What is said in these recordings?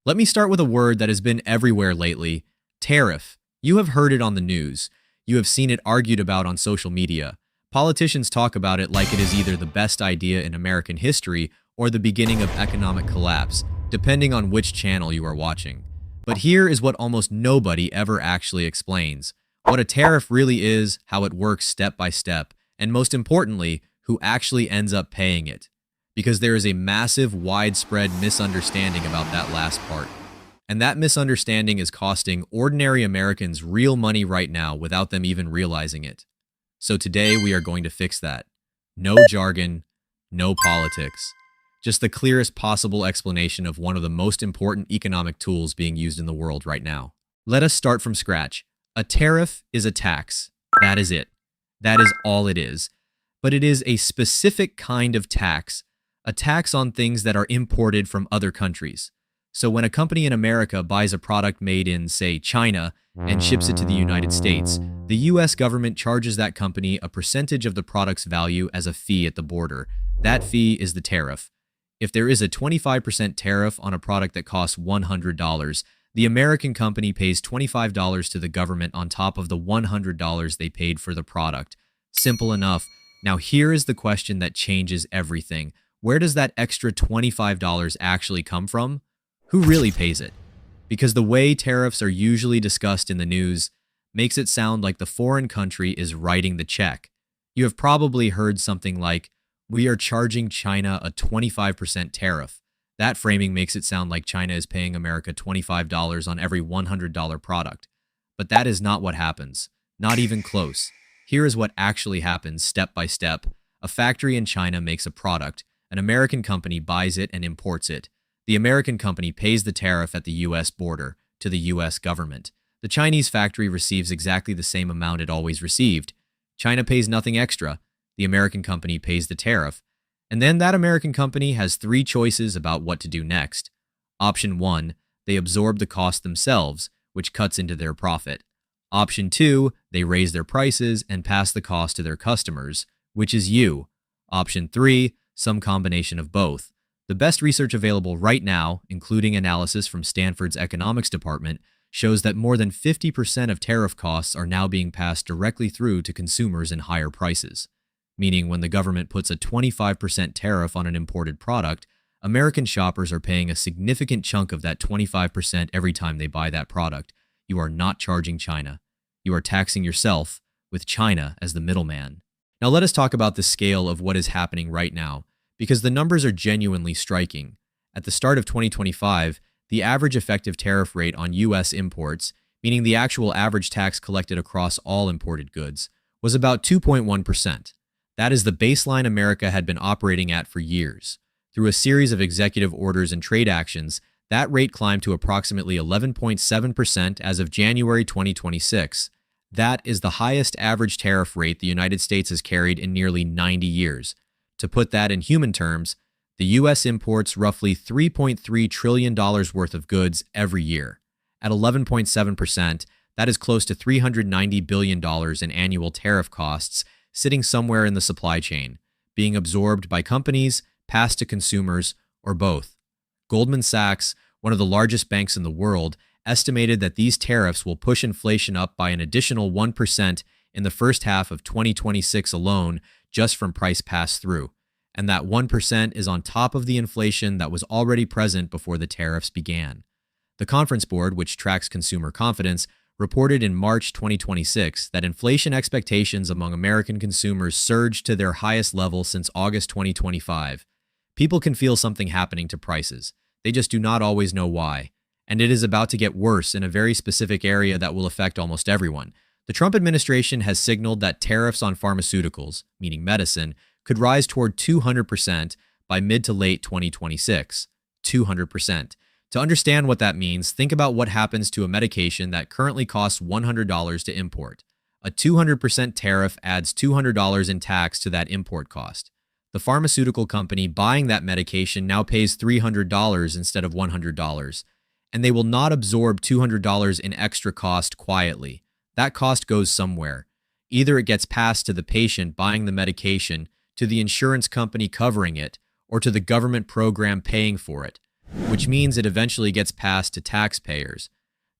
Let me start with a word that has been everywhere lately: tariff. You have heard it on the news. You have seen it argued about on social media. Politicians talk about it like it is either the best idea in American history or the beginning of economic collapse, depending on which channel you are watching. But here is what almost nobody ever actually explains: what a tariff really is, how it works step by step, and most importantly, who actually ends up paying it. Because there is a massive, widespread misunderstanding about that last part. And that misunderstanding is costing ordinary Americans real money right now without them even realizing it. So today we are going to fix that. No jargon, no politics. Just the clearest possible explanation of one of the most important economic tools being used in the world right now. Let us start from scratch. A tariff is a tax. That is it. That is all it is. But it is a specific kind of tax, a tax on things that are imported from other countries. So when a company in America buys a product made in, say, China and ships it to the United States, the US government charges that company a percentage of the product's value as a fee at the border. That fee is the tariff. If there is a 25% tariff on a product that costs $100, the American company pays $25 to the government on top of the $100 they paid for the product. Simple enough. Now here is the question that changes everything. Where does that extra $25 actually come from? Who really pays it? Because the way tariffs are usually discussed in the news makes it sound like the foreign country is writing the check. You have probably heard something like, "We are charging China a 25% tariff." That framing makes it sound like China is paying America $25 on every $100 product. But that is not what happens. Not even close. Here is what actually happens step by step. A factory in China makes a product. An American company buys it and imports it. The American company pays the tariff at the US border to the US government. The Chinese factory receives exactly the same amount it always received. China pays nothing extra. The American company pays the tariff. And then that American company has three choices about what to do next. Option 1, they absorb the cost themselves, which cuts into their profit. Option 2, they raise their prices and pass the cost to their customers, which is you. Option 3, some combination of both. The best research available right now, including analysis from Stanford's economics department, shows that more than 50% of tariff costs are now being passed directly through to consumers in higher prices. Meaning when the government puts a 25% tariff on an imported product, American shoppers are paying a significant chunk of that 25% every time they buy that product. You are not charging China. You are taxing yourself, with China as the middleman. Now let us talk about the scale of what is happening right now, because the numbers are genuinely striking. At the start of 2025, the average effective tariff rate on US imports, meaning the actual average tax collected across all imported goods, was about 2.1%. That is the baseline America had been operating at for years. Through a series of executive orders and trade actions, that rate climbed to approximately 11.7% as of January 2026. That is the highest average tariff rate the United States has carried in nearly 90 years. To put that in human terms, the U.S. imports roughly $3.3 trillion worth of goods every year. At 11.7%, that is close to $390 billion in annual tariff costs, sitting somewhere in the supply chain, being absorbed by companies, passed to consumers, or both. Goldman Sachs, one of the largest banks in the world, estimated that these tariffs will push inflation up by an additional 1% in the first half of 2026 alone, just from price pass-through. And that 1% is on top of the inflation that was already present before the tariffs began. The Conference Board, which tracks consumer confidence, reported in March 2026 that inflation expectations among American consumers surged to their highest level since August 2025. People can feel something happening to prices. They just do not always know why. And it is about to get worse in a very specific area that will affect almost everyone. The Trump administration has signaled that tariffs on pharmaceuticals, meaning medicine, could rise toward 200% by mid to late 2026. 200%. To understand what that means, think about what happens to a medication that currently costs $100 to import. A 200% tariff adds $200 in tax to that import cost. The pharmaceutical company buying that medication now pays $300 instead of $100. And they will not absorb $200 in extra cost quietly. That cost goes somewhere. Either it gets passed to the patient buying the medication, to the insurance company covering it, or to the government program paying for it. which means it eventually gets passed to taxpayers.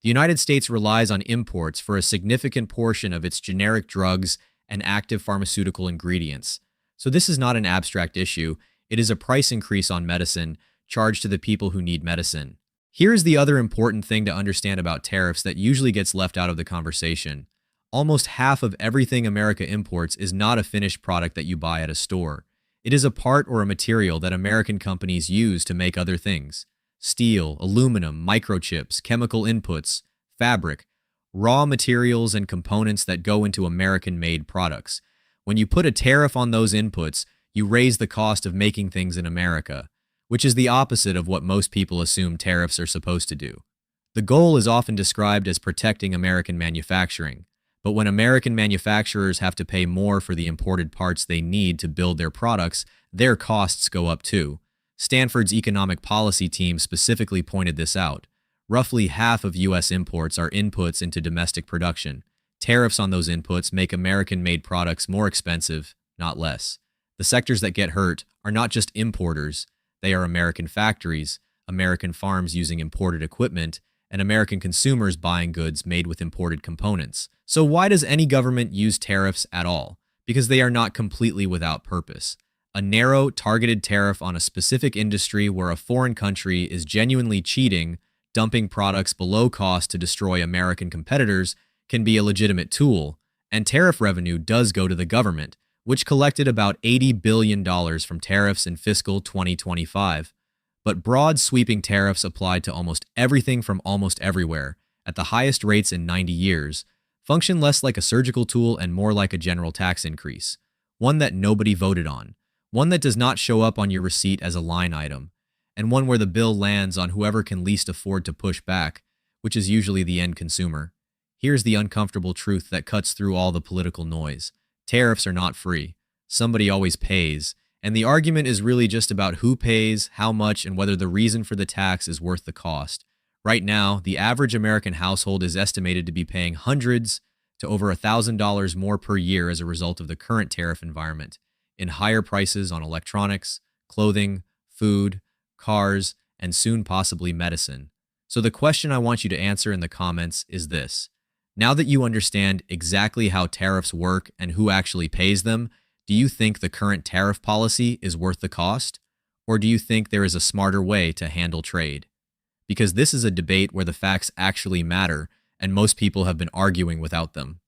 The United States relies on imports for a significant portion of its generic drugs and active pharmaceutical ingredients. So this is not an abstract issue. It is a price increase on medicine charged to the people who need medicine. Here is the other important thing to understand about tariffs that usually gets left out of the conversation. Almost half of everything America imports is not a finished product that you buy at a store. It is a part or a material that American companies use to make other things. Steel, aluminum, microchips, chemical inputs, fabric, raw materials and components that go into American-made products. When you put a tariff on those inputs, you raise the cost of making things in America, which is the opposite of what most people assume tariffs are supposed to do. The goal is often described as protecting American manufacturing, but when American manufacturers have to pay more for the imported parts they need to build their products, their costs go up too. Stanford's economic policy team specifically pointed this out. Roughly half of U.S. imports are inputs into domestic production. Tariffs on those inputs make American-made products more expensive, not less. The sectors that get hurt are not just importers. They are American factories, American farms using imported equipment, and American consumers buying goods made with imported components. So why does any government use tariffs at all? Because they are not completely without purpose. A narrow, targeted tariff on a specific industry where a foreign country is genuinely cheating, dumping products below cost to destroy American competitors, can be a legitimate tool, and tariff revenue does go to the government, which collected about $80 billion from tariffs in fiscal 2025. But broad, sweeping tariffs applied to almost everything from almost everywhere, at the highest rates in 90 years, function less like a surgical tool and more like a general tax increase, one that nobody voted on, one that does not show up on your receipt as a line item, and one where the bill lands on whoever can least afford to push back, which is usually the end consumer. Here's the uncomfortable truth that cuts through all the political noise. Tariffs are not free. Somebody always pays, and the argument is really just about who pays, how much, and whether the reason for the tax is worth the cost. Right now, the average American household is estimated to be paying hundreds to over $1,000 more per year as a result of the current tariff environment, in higher prices on electronics, clothing, food, cars, and soon possibly medicine. So the question I want you to answer in the comments is this. Now that you understand exactly how tariffs work and who actually pays them, do you think the current tariff policy is worth the cost? Or do you think there is a smarter way to handle trade? Because this is a debate where the facts actually matter, and most people have been arguing without them.